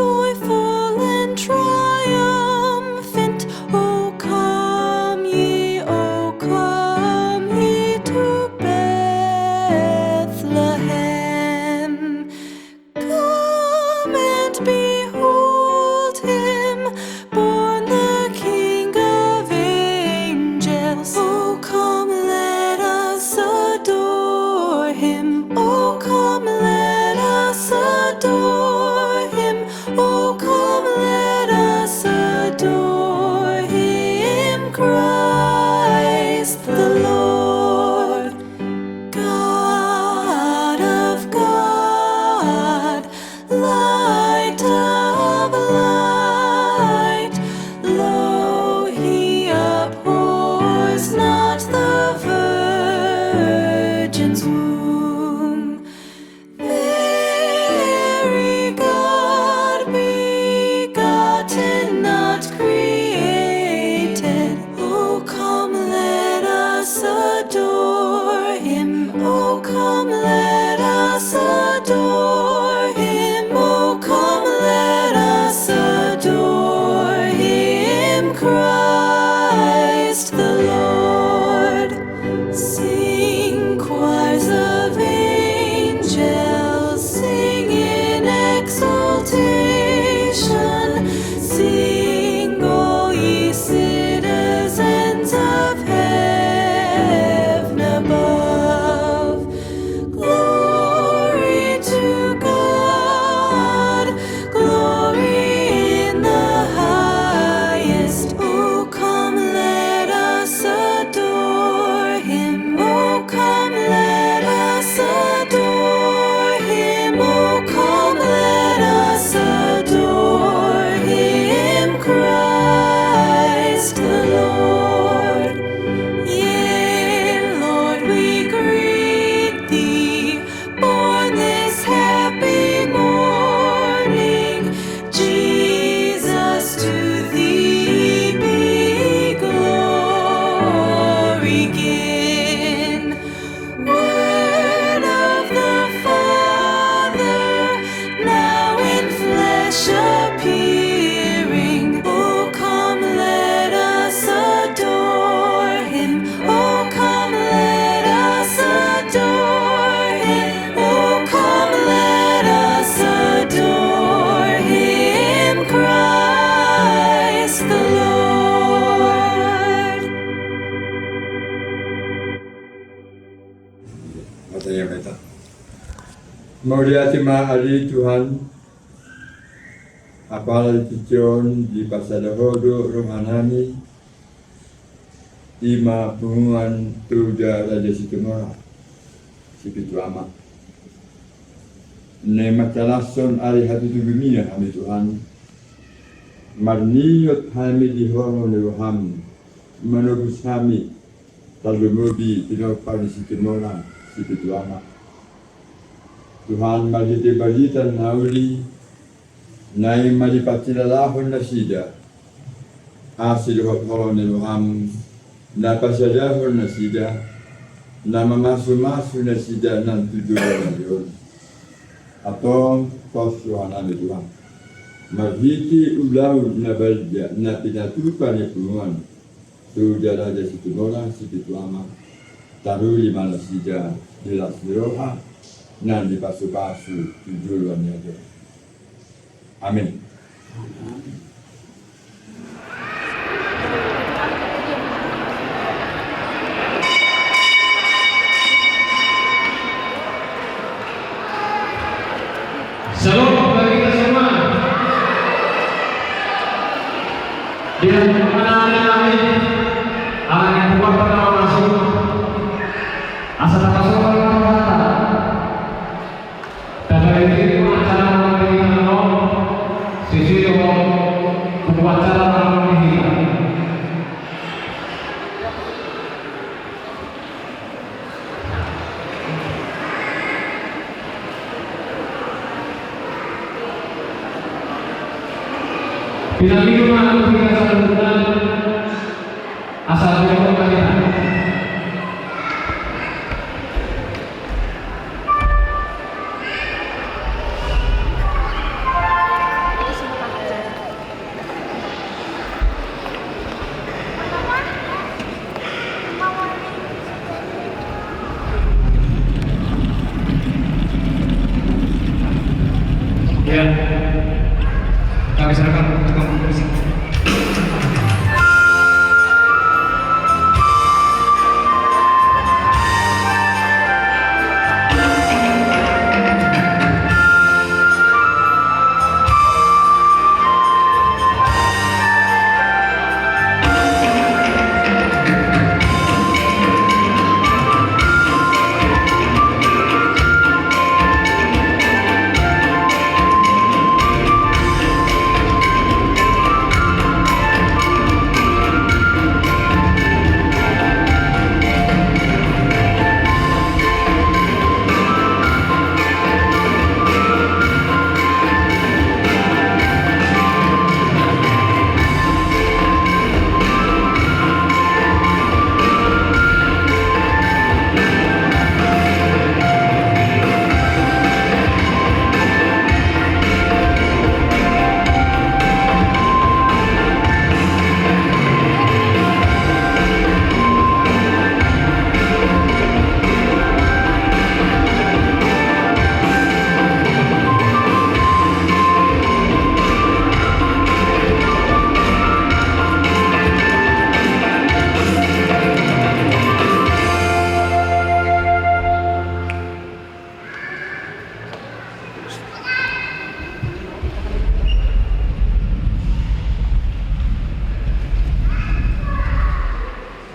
joyful and triumphant. O come ye to Bethlehem. Come and behold him, born the King of angels. Oh, come, let us adore him. Oh, come, let us adore him. Oh, come, let us adore him, Christ the Lord. God of God, light of light, lo, he abhors not the virgin's womb. Very God begotten, not created. Oh, come, let us adore him. Oh, come, let us adore him. Oh, come, let us adore him, Christ the Lord. Sing, choirs of angels, sing in exultation. Sing, all ye citizens of heaven above. Glory to God, glory in the highest. Oh, come, let us adore him. Oh, come, let us adore him. Oh, come, let us adore him, Christ the Lord. Yea, Lord, we greet thee, born this happy morning. Jesus, to thee be glory given. Word of the Father, now in flesh appearing. Oh, come, let us adore him. Oh, come, let us adore him. Oh, come, let us adore him, Christ the Lord. Katanya kita. Mauliati mahali Tuhan, apalagi pijon di pasada hodo rohanani, ima pengumuman tuja raja situmora, si pitu ama. Ne matalason ari hati tu dunia kami Tuhan, marniot kami di hono ne roham, menubus kami, lalu mobi tinopar di situmora, si pitu ama. Tuhan malite-balita nauli, nai malipatilalahon na sida, asil hot-horon ni Luham, napasadahon na sida, na mamasu-masu na sida ng tuduran na yun. Atong posuhanan ni Tuhan. Maghiti ulaw na balya na pinatupan ni Puluhan, tudara da si Tunola, si Pituama, taruli malasida nila siroha, nan di pasu-pasu tujuan niya. Amin. Shalom bagi kita semua. Dengan kemenangan kami akan yang buat pertama masuk asal masuk dan dari itu acara memberikan sisi upacara memberikan bila minuman memberikan sambutan asal jauh kalian. Kami serahkan untuk komposisi.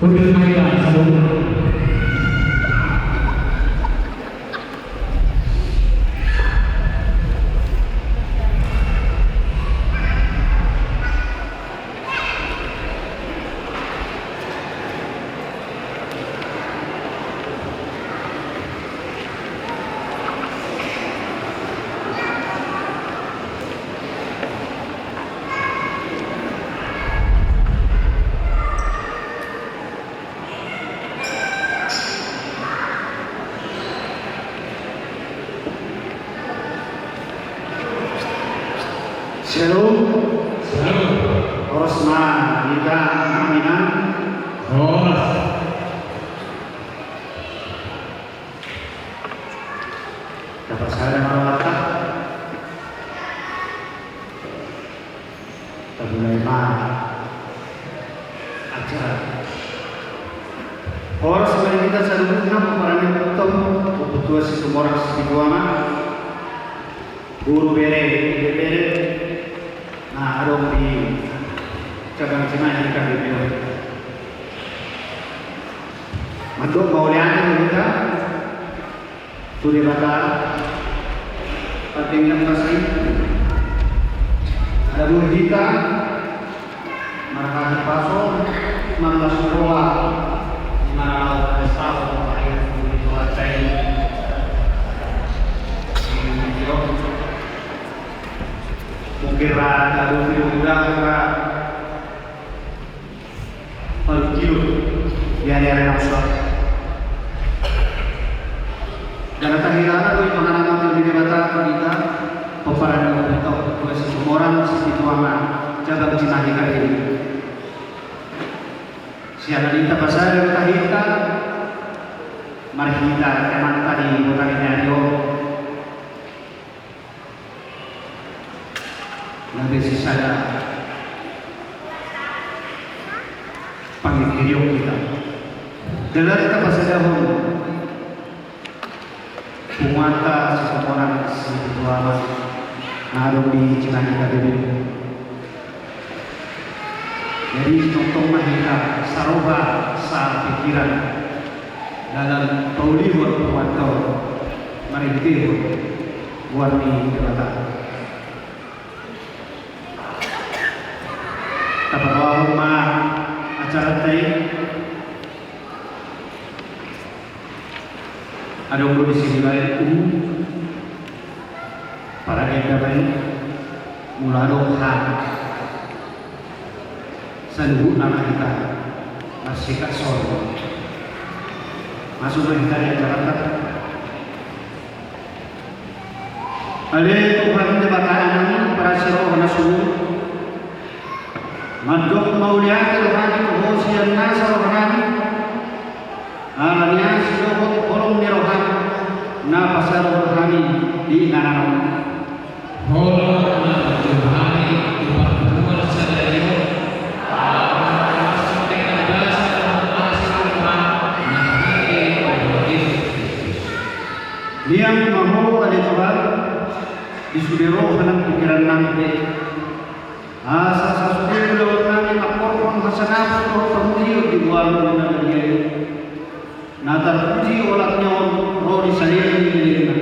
Untuk Maila sebelum Shalom. Orosma kita aminan. Dapat saya merawatkan. Terima acara. Oros mari kita salutkan pemeran utama kebutuhan seseorang sekian guru bere. Nah, adong di cabang Cimahi kan di Mandok maulian kita sudah bakal pentingnya masih ada dua kita marah paso mana sekolah mana ada staff ayat itu acai mungkin ada udang per kilo biar yang masuk dan tangiran itu mengenai di debatan kita peperangan untuk semua orang seperti tuangan jaga Cimahi kali ini siapa kita pasal kita mari kita teman tadi bukan ini ayo nanti sisa panggil video kita dalam kita pasal dahulu Pumata seseorang situasi naruh di Cimahi KBB. Jadi contoh mahita saroba sa pikiran dalam paulihur pumata maritir buat di kata. Tapawa rumah acara tadi ada orang di sini lain para kita lain mula doa sandu nama kita masih kat sorgo masuk kita di Jakarta ada Tuhan jabatan ini para siro nasu mandok mauliat rohani kehosian nasa rohani alanya siro kolom rohani na pasar rohani di nanano Rohani Isbiruhan ang pikiran namin. Asa sa sulit lawat namin akorpon hasanap o pamulio di buwan mo na nagyay. Natarpuji olat nyon rodi salin nilina.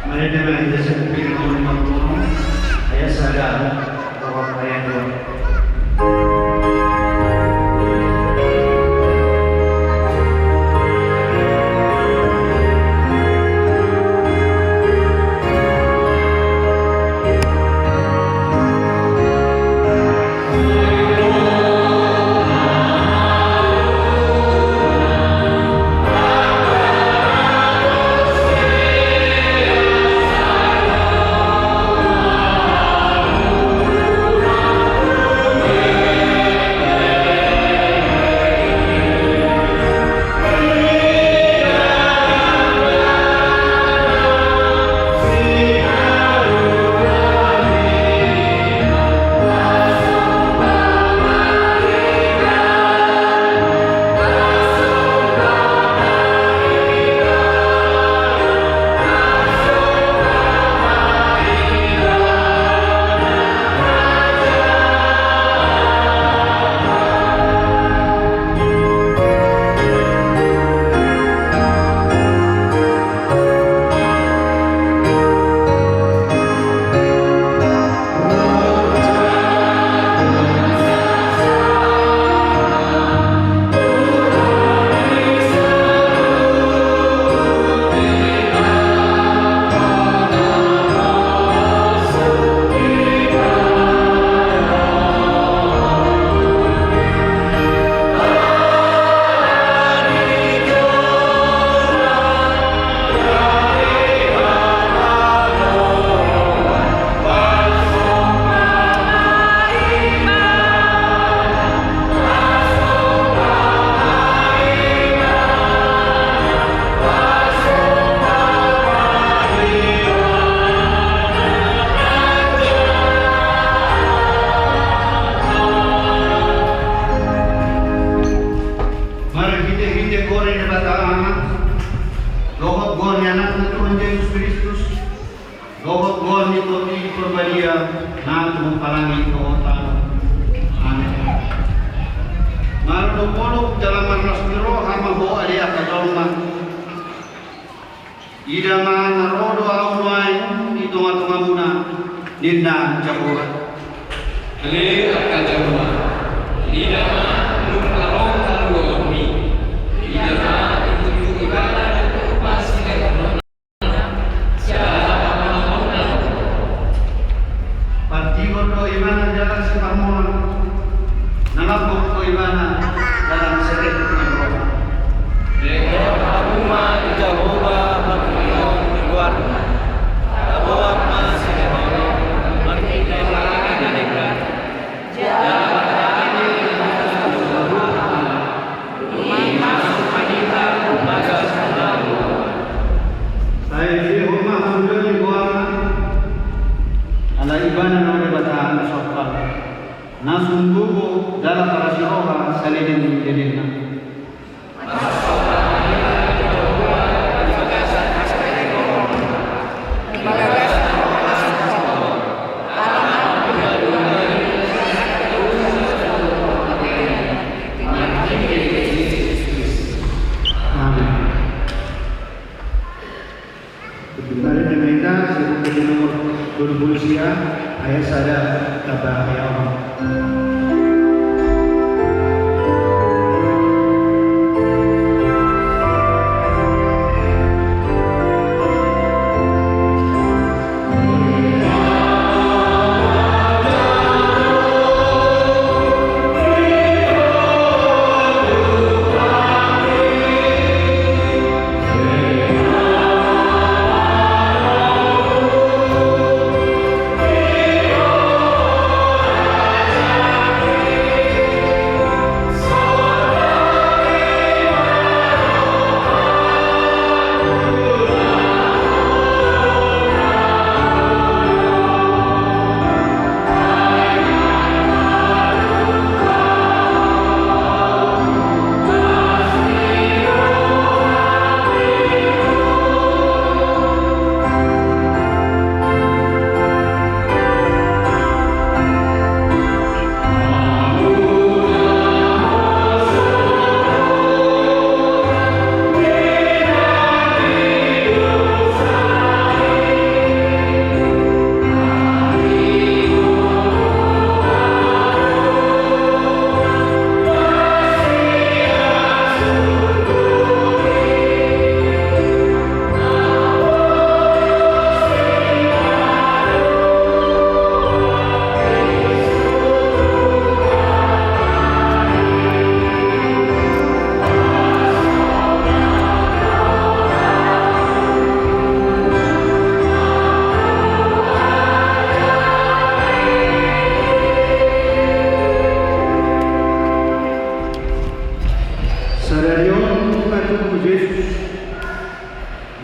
Mari dengan kita sepuluh orang ayah sadar bahwa ayah dua. Idaman narodo aunway ito nga tungamuna ninda jabuhat. Ali akan jabuhat. Idaman nungkarong taruo mi. Idaman itu ibadah untuk pasti lekonon. Siapa mauna? Partigo do imana jalan si pamona. Nangapok ko imana dalam sekret ng roha. Deko aguma Jehovah Nasungguh dalam para siroha salinin jadilna. Kembali dengan kita sebagai nomor 20 siang ayat sada kata ayat Allah. Amen.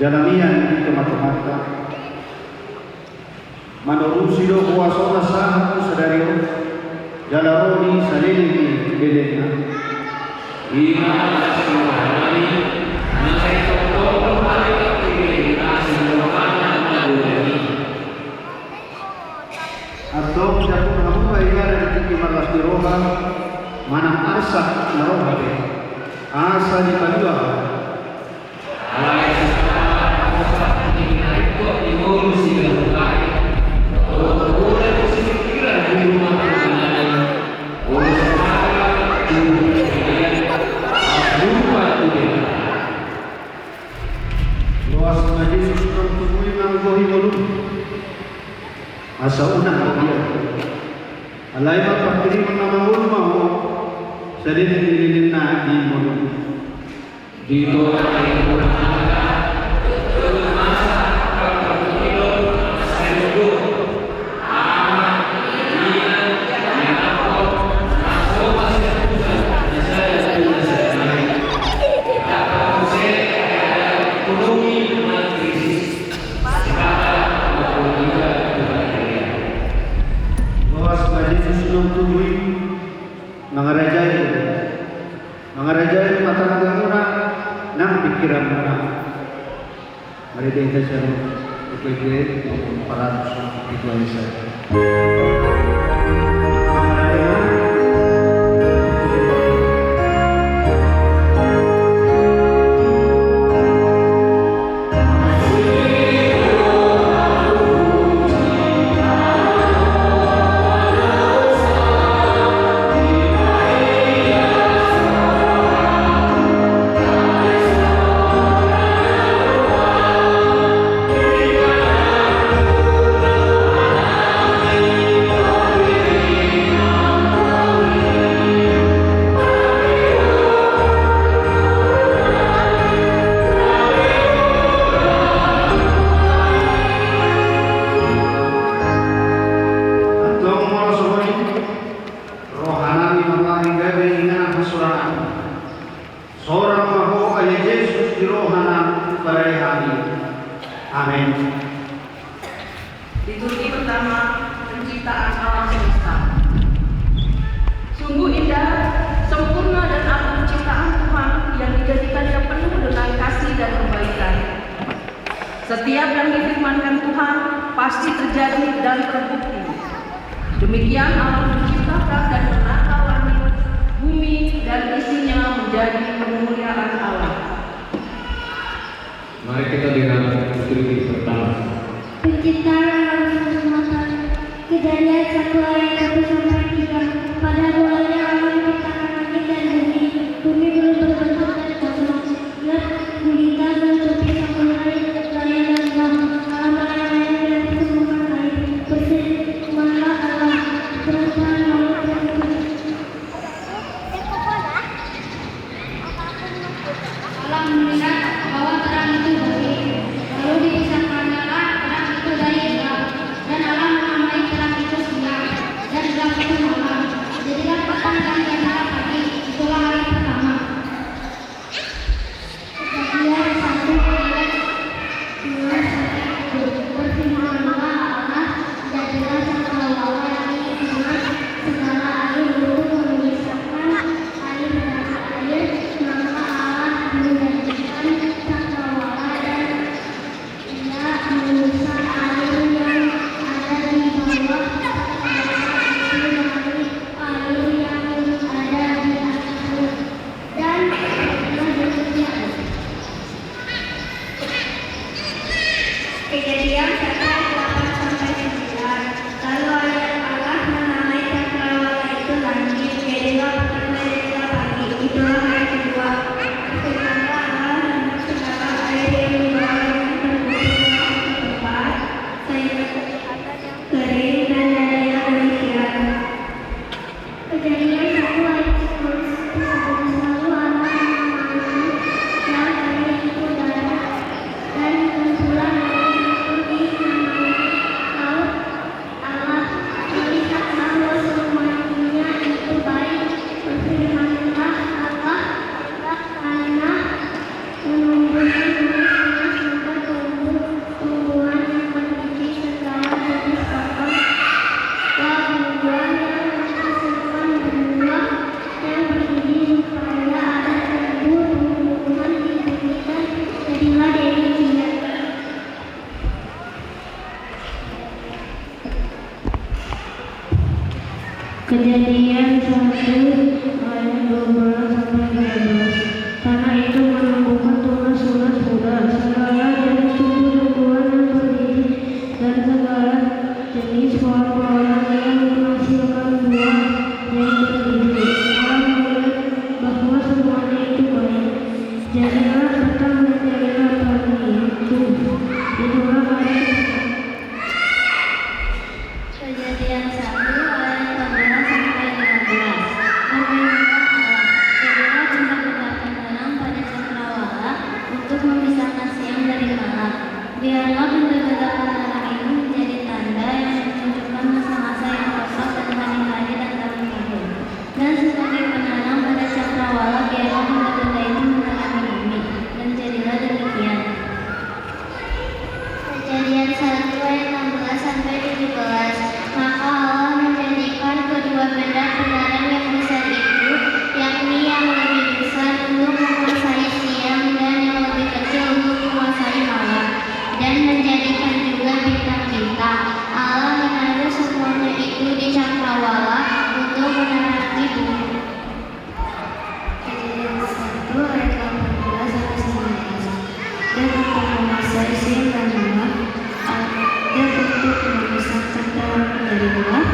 jalamian di mata-mata manurusi do kuasa sah sadario jalaroni salili bedena Ina Subhanani Nasai Tokto Hari Kiri Kasih Rohana Naduri atau jatuh kamu baiknya dari tinggi malas di roha mana arsak naroha be asa di kadua Alai Sasana Kosa Tinggal Kok Dimurusi Lukai Boleh Kusikiran Di Rumah Pengenai Boleh Semara Kemudian Lupa Tuhan luas ngaji susunan tubuh yang gohi mulu asa unang dia alai ma pakiri menamul mau sedih dililin na di mulu Di bawah air Purnama Masa Kakakilo Sendu Amat Ina Menakot Nasoba Sepusa Saya Saya Dapat Hussein Ekonomi Krisis Sekarang maupun juga kebaikan luas ngaji susunan tubuh mangarajai mata murah nang pikiran murah mari kita share PPG maupun para visualisasi seorang mahu ayah Yesus di rohana barai hari. Amin. Liturgi pertama, penciptaan alam semesta. Sungguh indah, sempurna dan agung ciptaan Tuhan yang dijadikannya penuh dengan kasih dan kebaikan. Setiap yang difirmankan Tuhan pasti terjadi dan terbukti. Demikian Allah menciptakan dan menata langit, bumi dan isinya menjadi kemuliaan Allah. Mari kita dengar liturgi pertama. Penciptaan alam semesta. Kejadian 1 ayat 1 sampai 3. Pada mulanya Allah menciptakan langit dan bumi. Bumi belum berbentuk dan kosong. Gelap gulita menutupi samudra raya dan laut. Alam-alam yang tidak ditemukan air. Berfirmanlah Allah, teruslah laut berbentuk. Allah melihat bahwa terang itu baik. Lalu dipisahkanlah terang itu dari gelap. Dan Allah menamai terang itu siang dan gelap itu malam. Jadilah petang Kejadian 1 ayat 12 sampai 13. Karena itu menumbuhkan tunas-tunas muda, segala jenis tumbuh-tumbuhan yang berdiri, dan segala jenis pohon-pohonan yang menghasilkan buah yang berdiri. Allah melihat bahwa semuanya itu baik. Jadilah petang dan jadilah pagi itu. Itulah hari Kejadian 1 ayat 14 sampai 15. Jadilah benda-benda penerang pada cakrawala untuk memisahkan siang dari malam. Biarlah benda-benda penerang ini menjadi tanda yang menunjukkan masa-masa yang tepat dan hari-hari dan tahun-tahun. Dan sebagai penerang pada cakrawala, biarlah benda-benda itu menerangi bumi. Dan jadilah demikian. Kejadian 1 ayat 16 sampai 17. Maka Allah menjadikan kedua benda penerang yang besar itu, yakni yang lebih besar untuk menguasai siang dan yang lebih kecil untuk menguasai malam, dan menjadikan juga bintang-bintang. Allah menaruh semuanya itu di cakrawala untuk menerangi bumi. Kejadian 1 ayat 18 sampai 19. Dan untuk menguasai siang dan malam, dan untuk memisahkan terang dari gelap,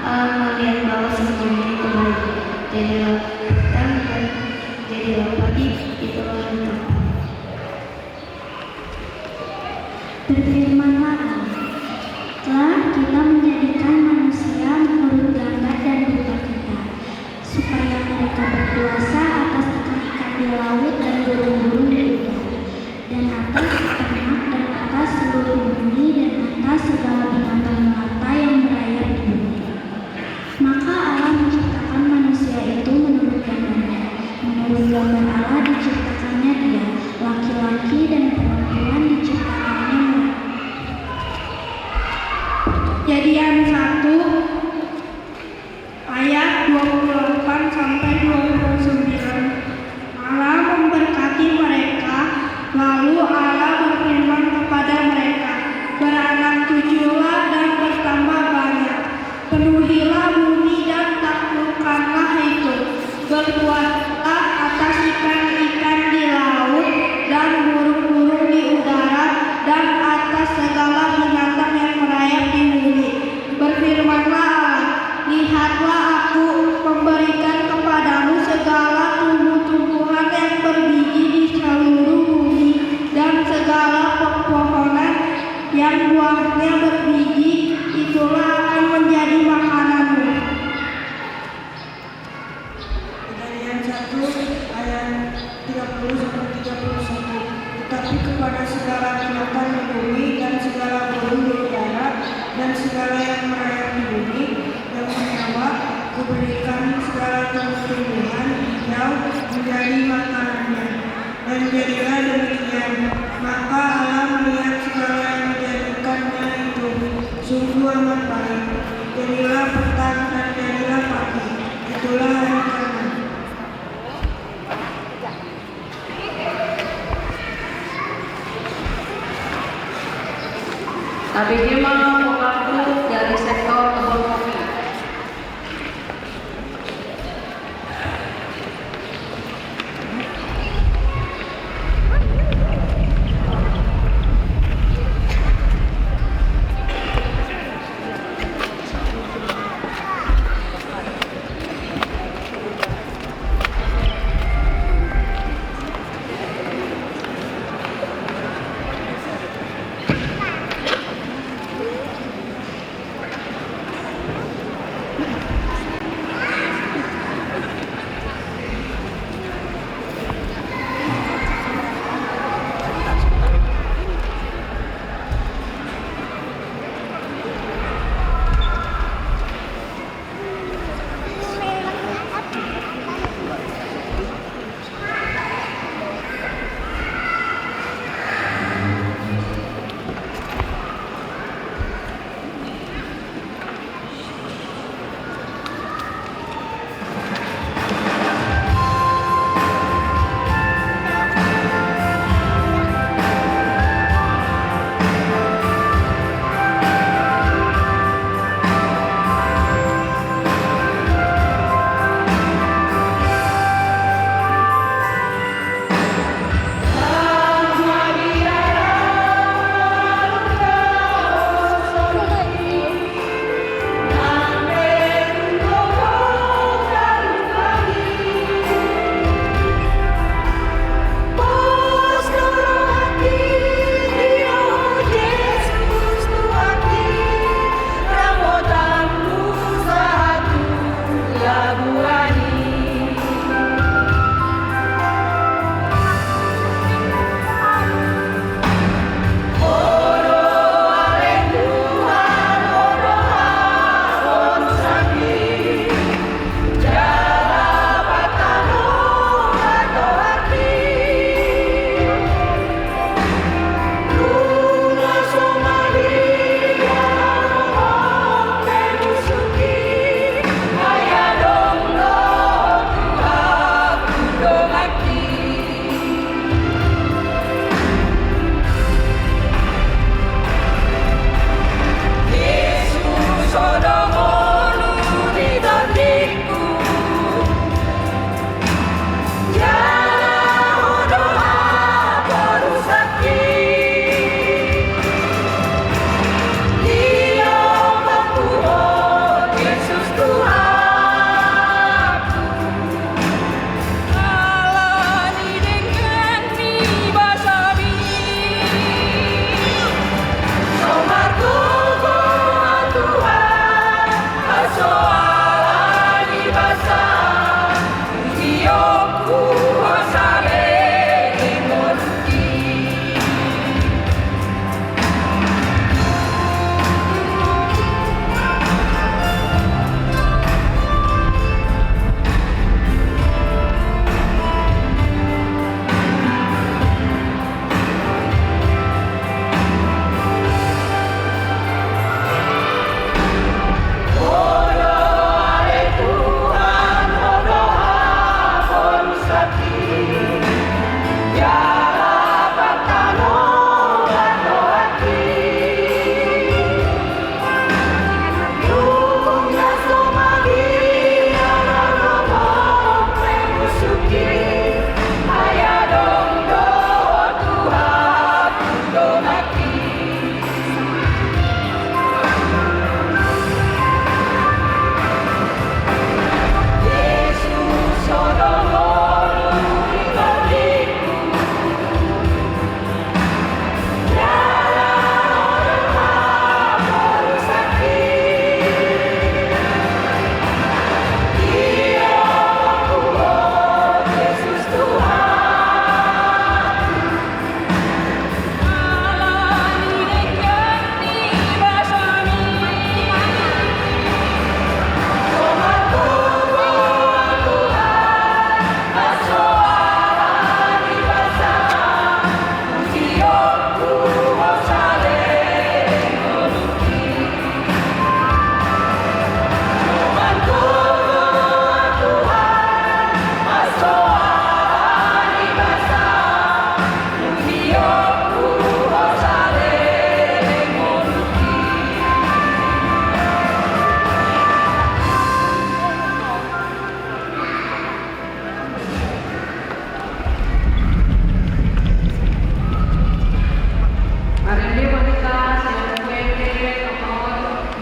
Allah melihat bahwa semuanya itu baik. Jadilah petang dan jadilah pagi, itulah hari Tuhan. Berfirmanlah Allah, telah kita menjadikan manusia menurut gambar dan rupa kita, supaya mereka berkuasa atas ikan-ikan di laut dan burung-burung di udara, dan atas ternak dan atas seluruh bumi dan atas segala binatang melata yang merayap di bumi. Maka Allah menciptakan manusia itu menurut gambarnya. Menurut gambar Allah diciptakannya dia, laki-laki dan perempuan diciptakannya mereka. Kejadian 1 ayat 28 sampai 29. Allah memberkati mereka, lalu Allah berfirman kepada mereka, beranak cuculah dan bertambah banyak, penuhilah bumi dan taklukkanlah itu, berkuatlah atas ikan-ikan di laut dan burung-burung di udara dan atas segala binatang yang merayap di bumi. Berfirmanlah Allah, lihatlah aku memberikan kepadamu segala tumbuh-tumbuhan yang berbiji di seluruh bumi dan segala pepohonan yang buahnya berbiji, itulah akan menjadi makananmu. Kejadian 1 ayat 30 sampai 31. Tetapi kepada segala binatang di bumi dan segala burung di udara dan segala yang merayap di bumi yang bernyawa, kuberikan segala tumbuh-tumbuhan hijau menjadi makanannya. Dan jadilah demikian. Maka Allah melihat segala yang dijadikannya itu sungguh amat baik. Jadilah petang dan jadilah pagi, itulah hari Tuhan. Tapi gimana mengaku dari sektor kebun kopi?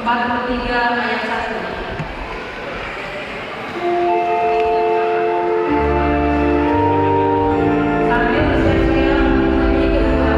43 ayat 1. Sambil bersiap-siap menuju kedua.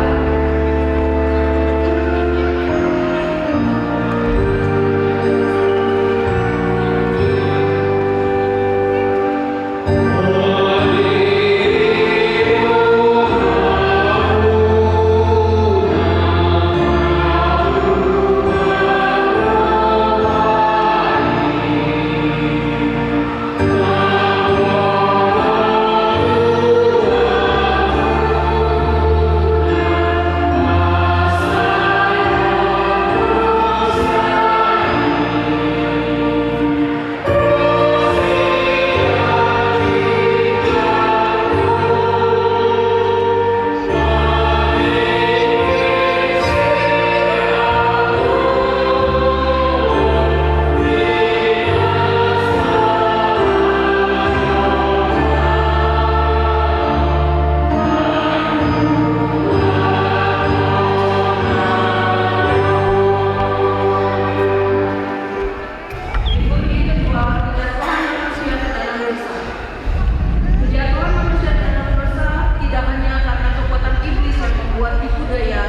Kejatuhan manusia ke dalam dosa tidak hanya karena kekuatan iblis yang membuat tipu daya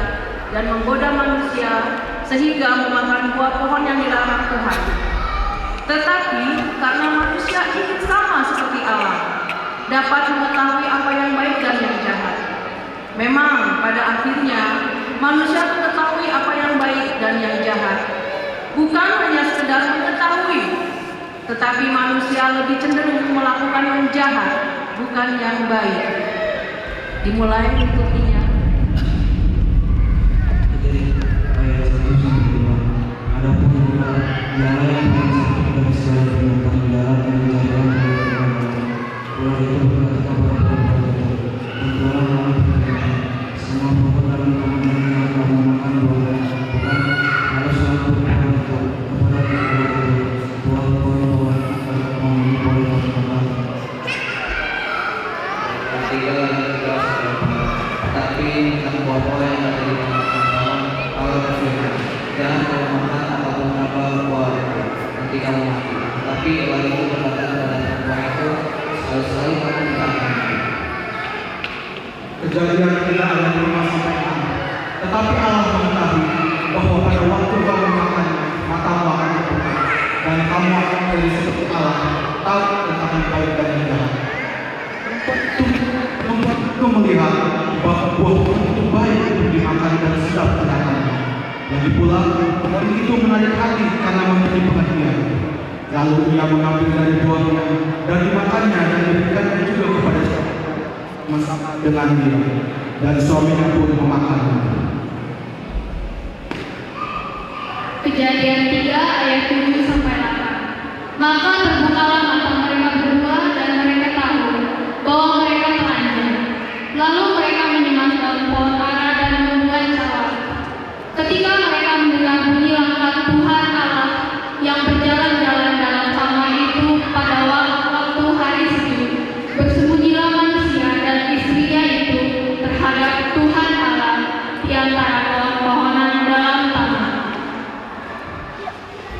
dan menggoda manusia sehingga memakan buah pohon yang dilarang Tuhan, tetapi karena manusia ingin sama seperti Allah, dapat mengetahui apa yang baik dan yang jahat. Memang pada akhirnya manusia mengetahui apa yang baik dan yang jahat, bukan hanya sekedar mengetahui, tetapi manusia lebih cenderung melakukan yang jahat, bukan yang baik. Dimulai berikutnya. Jadi ayat 1-2. Adapun dialah yang mengajarkan dari segala binatang liar dan mencarikan ular itu berkata kepada perempuan itu, "Tentulah malam berkata, semua pohon dalam taman ini yang kamu makan buahnya, bukan? Lalu suatu perempuan itu kepada ular itu, buah-buah akan kamu boleh makan." Tapi tentang buah-buah yang ada di taman Allah berfirman, jangan kamu makan apapun apa buah itu, nanti kamu mati. Tapi ular itu berkata kepada perempuan itu, sekali-sekali kamu tidak akan mati. Kejadian 3 ayat 5-6. Tetapi Allah mengetahui bahwa pada waktu kamu makan, matamu akan terbuka, dan kamu akan menjadi seperti Allah, tahu tentang yang baik dan yang jahat. Membuatku melihat bahwa buah itu baik untuk dimakan dan sedap ternyata. Lagi pula, pohon itu menarik hati karena memberi pengertian. Lalu ia mengambil dari buahnya dan dimakannya dan diberikannya juga kepada bersama dengan dia, dan suaminya pun memakannya. Kejadian 3 ayat 7-8. Maka terbukalah mata mereka berdua dan mereka tahu bahwa mereka telanjang. Lalu mereka menyemas daun pohon ara dan membuat cawat. Ketika mereka mendengar bunyi langkah Tuhan Allah yang berjalan-jalan dalam taman itu pada waktu hari sejuk, bersembunyilah manusia dan istrinya itu terhadap Tuhan Allah di antara pohon-pohonan dalam taman.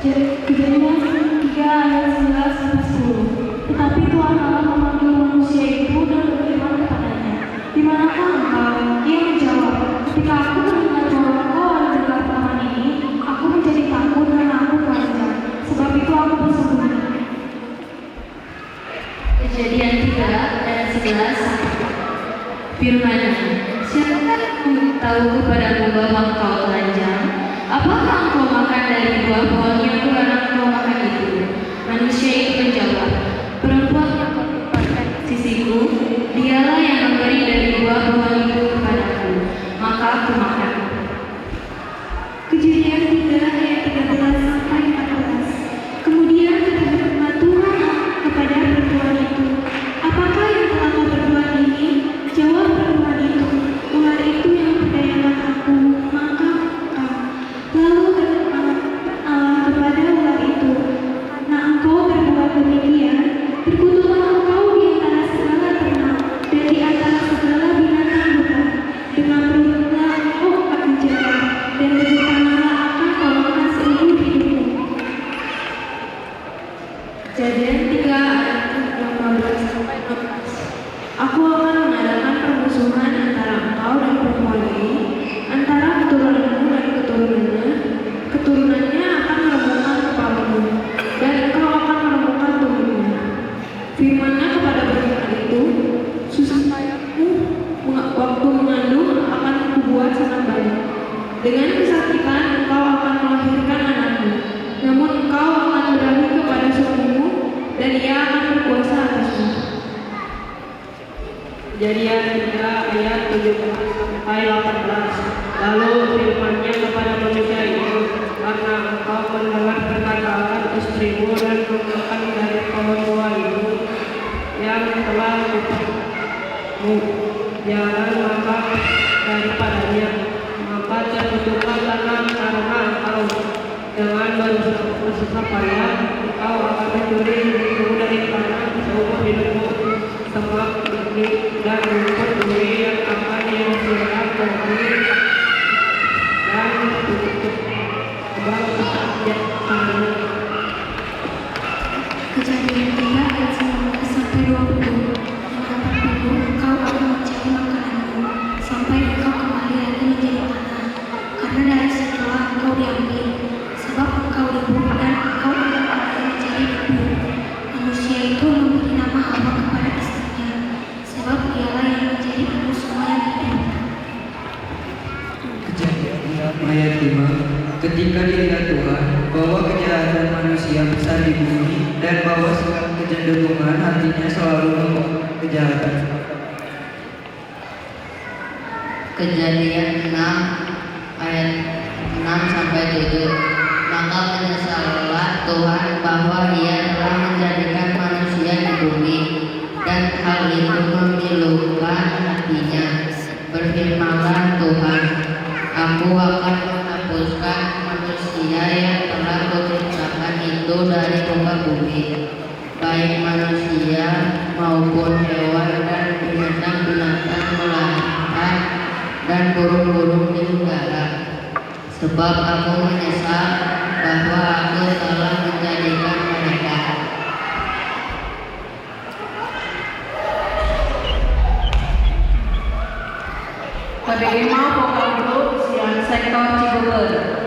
Kejadian 3 ayat 9-10. Tetapi Tuhan Allah memanggil manusia itu dan berfirman kepadanya, "Di manakah engkau?" Ia menjawab, "Ketika aku mendengar bahwa engkau ada di dalam taman ini, aku menjadi takut karena aku telanjang. Sebab itu aku bersembunyi." Kejadian 3 ayat 11-12. Firman-Nya, "Siapakah yang memberitahu kepadamu bahwa engkau telanjang? Apakah engkau makan dari buah pohon yang kularang engkau makan itu?" Manusia itu menjawab, "Perempuan yang kau tempatkan di sisiku, dialah yang memberi dari buah pohon itu kepadaku, maka aku makan." Kejadian 3 ayat 13-14. Kemudian berfirman Tuhan kepada perempuan itu, "Apakah yang telah kau perbuat ini?" Jawab perempuan itu, "Ular itu yang memperdayakan aku, maka makan." Lalu Allah Kejadian 3 ayat 17 sampai 18. Lalu firman-Nya kepada manusia itu, karena engkau mendengar perkataan istrimu dan memakan dari pohon buah itu yang telah kupatmu, jangan makan daripadanya, maka terkutuklah tanah karena engkau. Jangan bersusah payah, engkau akan mencuri itu dari tanah seumur hidupmu, semak dan rumput bumi yang akan dihasilkan bagi dan kebang tanah. Kejadian 3 ayat 19 sampai 20. Mengapa dulu engkau akan mencari makananmu sampai engkau kembali lagi menjadi tanah, karena dari situlah engkau diambil, sebab engkau debu dan engkau akan kembali menjadi debu. Manusia itu memberi nama Hawa kepada istrinya, sebab dialah yang menjadi ibu semua yang hidup. Kejadian 6 ayat 5. Ketika dilihat Tuhan bahwa kejahatan manusia besar di bumi dan bahwa segala kecenderungan hatinya selalu melakukan kejahatan. Kejadian 6 ayat 6 sampai 7. Maka menyesallah Tuhan bahwa Ia telah menjadikan manusia di bumi, dan hal itu memilukan hatinya. Berfirmanlah Tuhan, Aku akan menghapuskan manusia yang telah Kuciptakan itu dari muka bumi, baik manusia maupun hewan dan binatang-binatang melata dan burung-burung di udara. Sebab aku menyesal bahwa aku telah menjadikan mereka. Penerima vokal grup Sian Sektor Cibubur.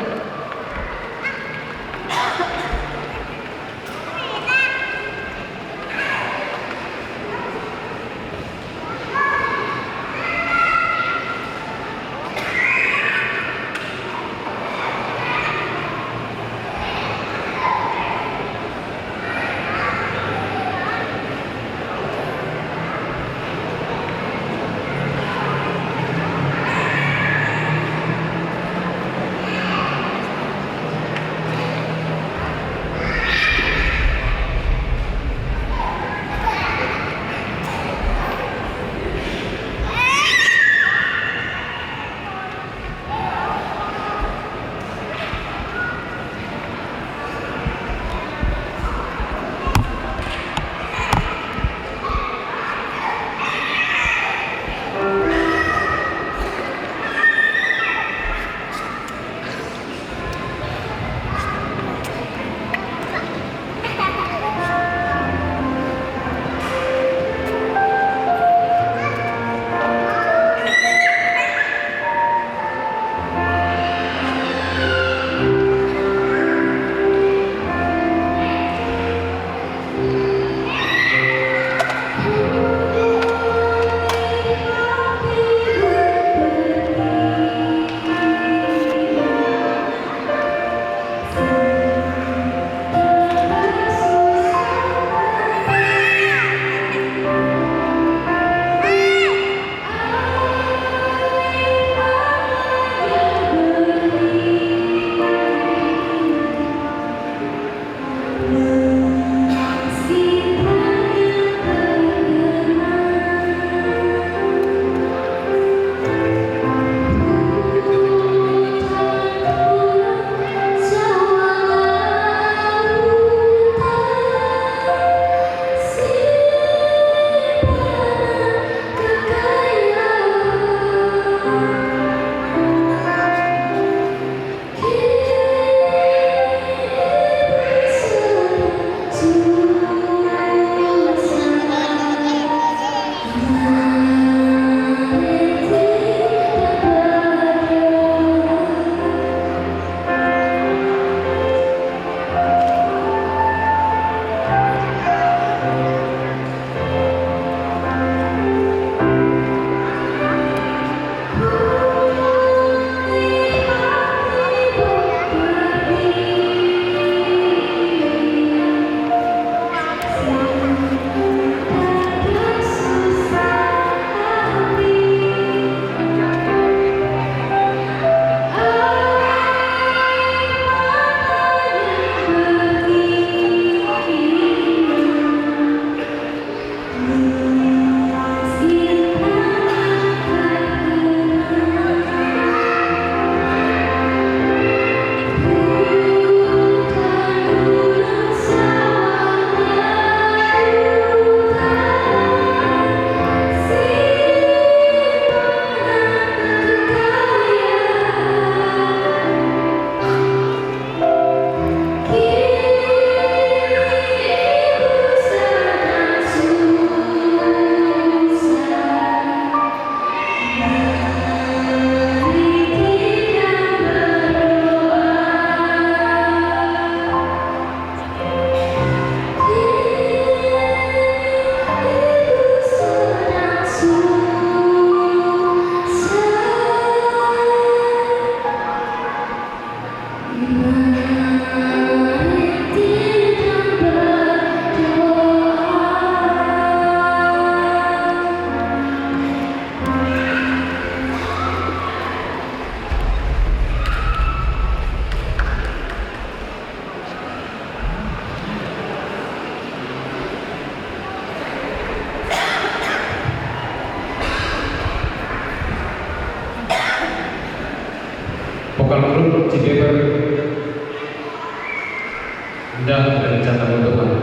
Hendak berencana untuk mana?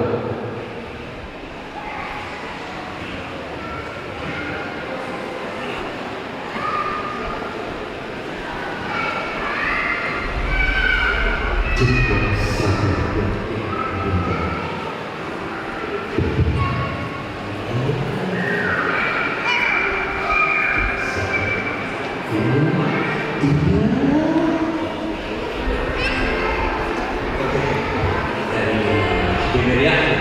Dari Geberia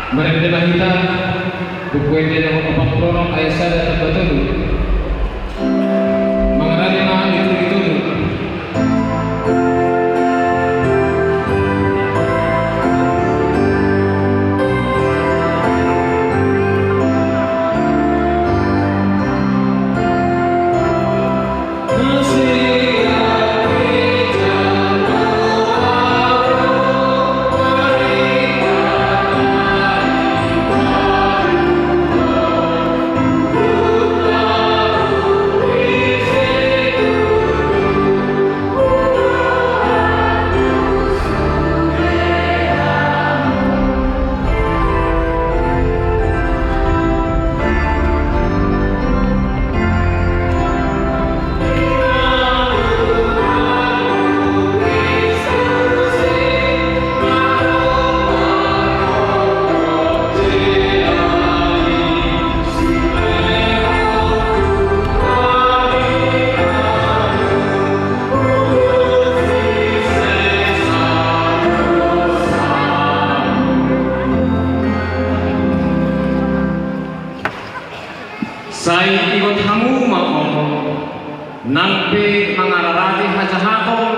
Mereka kita buku yang tidak mau ayat saya terbetul mengenai nama itu saya ikut hamu mau nampi mengarahati hajahaton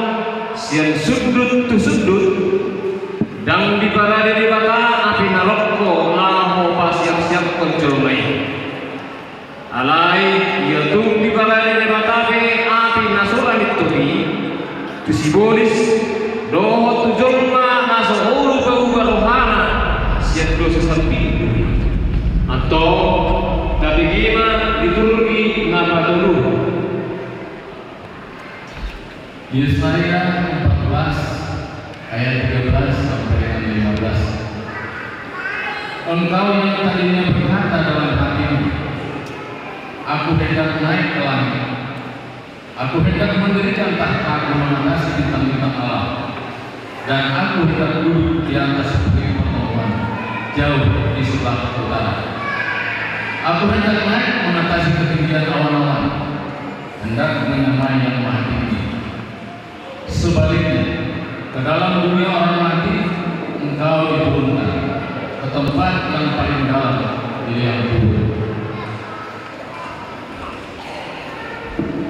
sian sudut tu sudut dan di parade di baka api narokko laho pas siap-siap koncolmai alai ia tung di parade di baka api nasuran itu tu simbolis doho tu jolma naso ulu ke rohana siap dosa sampi atau tapi gimana diturungi ngapa dulu? Yesaya 14 ayat 13 sampai dengan 15. Engkau yang tadinya berkata dalam hatimu, aku hendak naik ke langit, aku hendak mendirikan tahtaku mengatasi bintang-bintang Allah, dan aku hendak duduk di atas bukit pertemuan jauh di sebelah utara. Aku hendak naik mengatasi ketinggian awan-awan, hendak menyamai yang maha tinggi. Sebaliknya, ke dalam dunia orang mati, engkau diturunkan ke tempat yang paling dalam di liang kubur.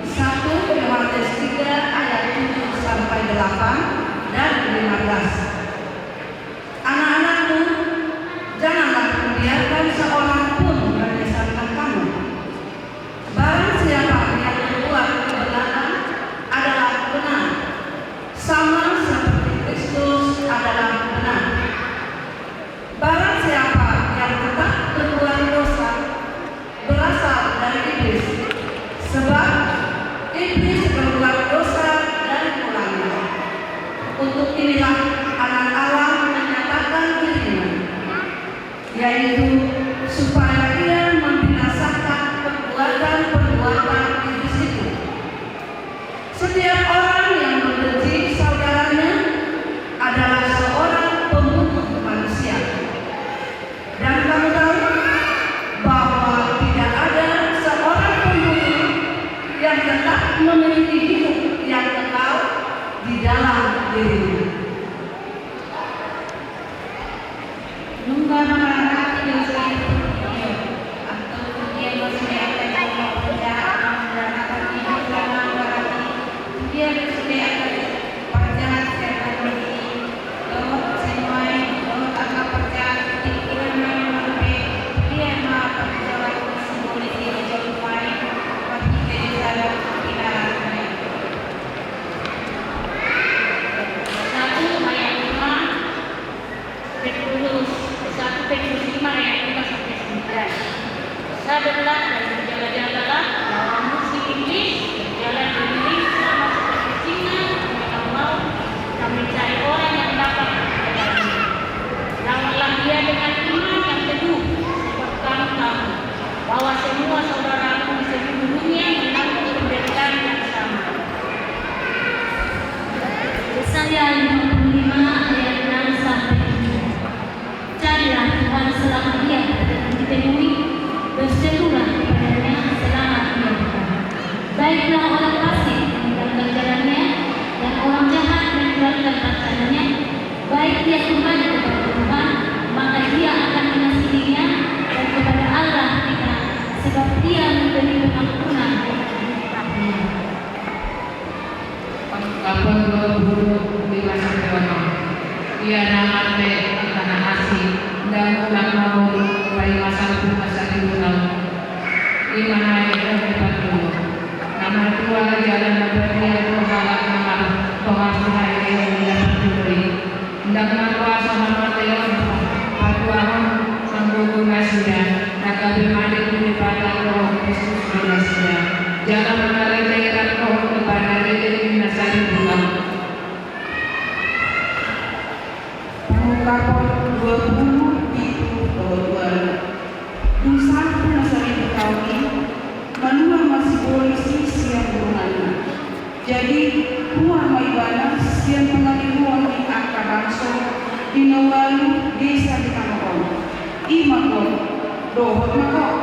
1 Yohanes 3 ayat 7 sampai 8 dan 15. Anak-anakku, janganlah membiarkan seorang pun menyesatkan kamu. Barang siapa yang berbuat kebenaran adalah benar, sama seperti Kristus adalah benar. Barang siapa yang tetap berbuat dosa berasal dari iblis, sebab iblis berbuat dosa dari mulanya. Untuk inilah anak Allah menyatakan dirinya, yaitu supaya ia membinasakan perbuatan-perbuatan iblis itu. Setiap orang yang membenci saudaranya adalah seorang pembunuh manusia. Dan kamu tahu bahwa tidak ada seorang pembunuh yang tetap memiliki hidup yang kekal di dalam dirinya. Nunggu anak-anak yang saya atau dia masih ada dalam perjalanan dan akan hidup dalam berarti dia sudah akan perjalanan secara berdiri bahwa semua akan perjalanan pikiran yang sampai dia mau perjalanan simbolis yang jauh main bagi dalam pikiran mereka. 1 ayat 5 Petrus 5 ayat 5 sampai 9. Sadarlah dan berjaga-jagalah lawan musuh iblis, berjalan berdiri sama seperti singa yang mau dan mencari orang yang dapat menjaga. Lawanlah dia dengan iman yang teguh, sebab kamu tahu bahwa semua saudaramu di seluruh dunia menanggung penderitaan yang sama. Yesaya 55 ayat 6 sampai 7. Carilah Tuhan selama Dia ditemui, berserulah kepadanya selama Dia dekat. Baiklah orang fasik meninggalkan jalannya, dan orang jahat meninggalkan rencananya. Baik dia kembali kepada Tuhan, maka dia akan paham sanggup ngasihnya nakabil mandi kunipatan roh Kristus ngasihnya jangan mengalami cairan roh kepada diri nasari bulan. Pengungkapan 20 itu bahwa dosaku nasari Betawi manua masih polisi siang bulannya. Jadi ruang maibana siang pengalihuan di angka bangsa di Nawalu desa di Kampung Imakon dohot makok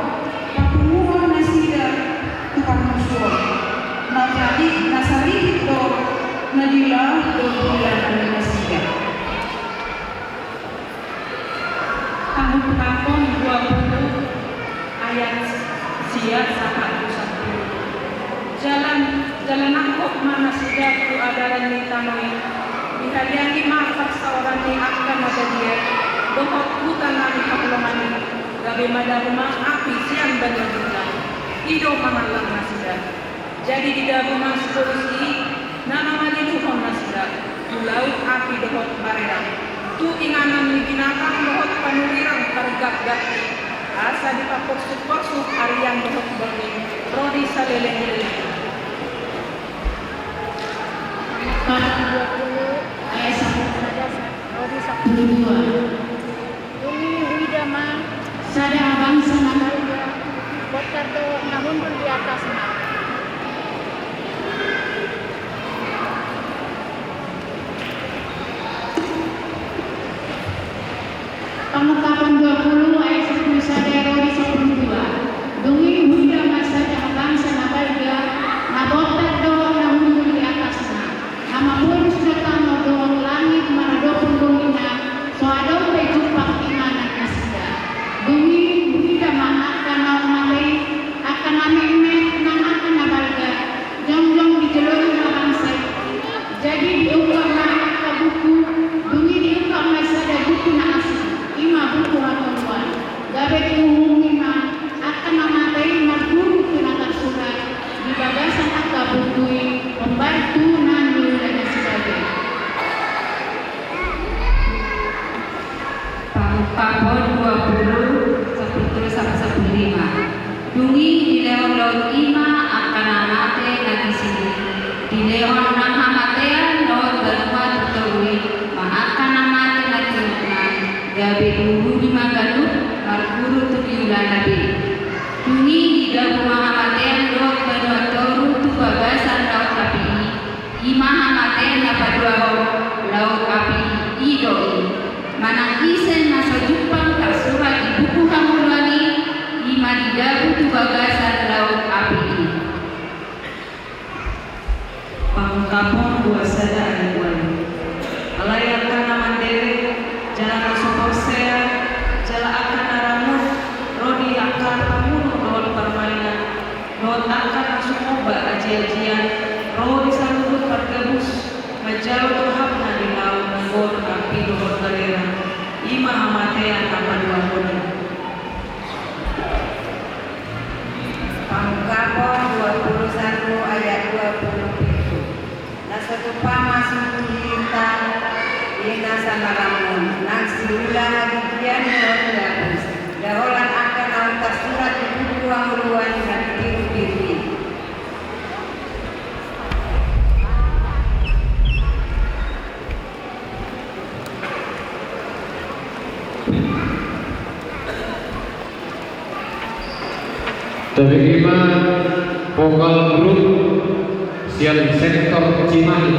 patunguan nasida tukang musuh nasari itu nadila bulan nasida tahun Kampung 20 ayat siap sampai 1 jalan angkot mana sudah ku adalah di tanoi dihadiahi maafak seorang di akan ada dia dohot hutan nami kapulungan gabe mada rumah api siang banyak juga hidup mengalang nasidah jadi di dalam rumah polisi nama maliluhon nasidah pulau api dohot barerang tu inganan ni binatang dohot panulirang pargap-gap asa di papoksuk-poksuk ariang dohot berni rodi saleleng-leleng ayat 1 Bumi widama sada bangsa Malaysia Botardo nahundur di atasnya. Pengungkapan 20 ayat 1 sada rodi 1 dungi hunda masa dah bangsa nabalga nabotar doa nahundur di atasnya nama purus datang doang langit maradopun dongina so adong pe jumpak imanan nasida dungi hunda akan naumale akan name nang akan nabalga jong-jong di jalur bangsa jadi diungkap ke buku dungi diungkap masa ada buku na asli ima buku hanuan gabe diumumi ma akan namatai maguru tunakan surat di bagasan akka bukui membantu nanu dan sebagainya. Pangkapon 20 10-15 dungi di leon laut ima akan amate nagi sini di leon nang hamatean laut berua tutui akan amate nagi utnan gabe dulu di magalup marguru tubiulan nabi dungi di dalam hamatean laut berua toru tu bagasan laut api ima hamatean apa dua laut api idoi manang isen masa jupang tersurat di buku Hamulani lima di dabu tu bagasan laut api ini. Pangkapon 2 sada ayat 2 alayakan namandere jalan soposea jala akan aramu rodi akan pamunuh laut permainan laut akan sumoba aji-ajian rodi sambut pergabus majauh tuhapna di laut nangor api laut barera ima hamatean apa dua kodi. Pangkapon 21 ayat 27 nasatu pamasuk lintang ina samaramun nasi ulah dikian dohot daholan akan autas surat di buku Hamuluan dan diri Terima vokal grup sial sektor Cimahi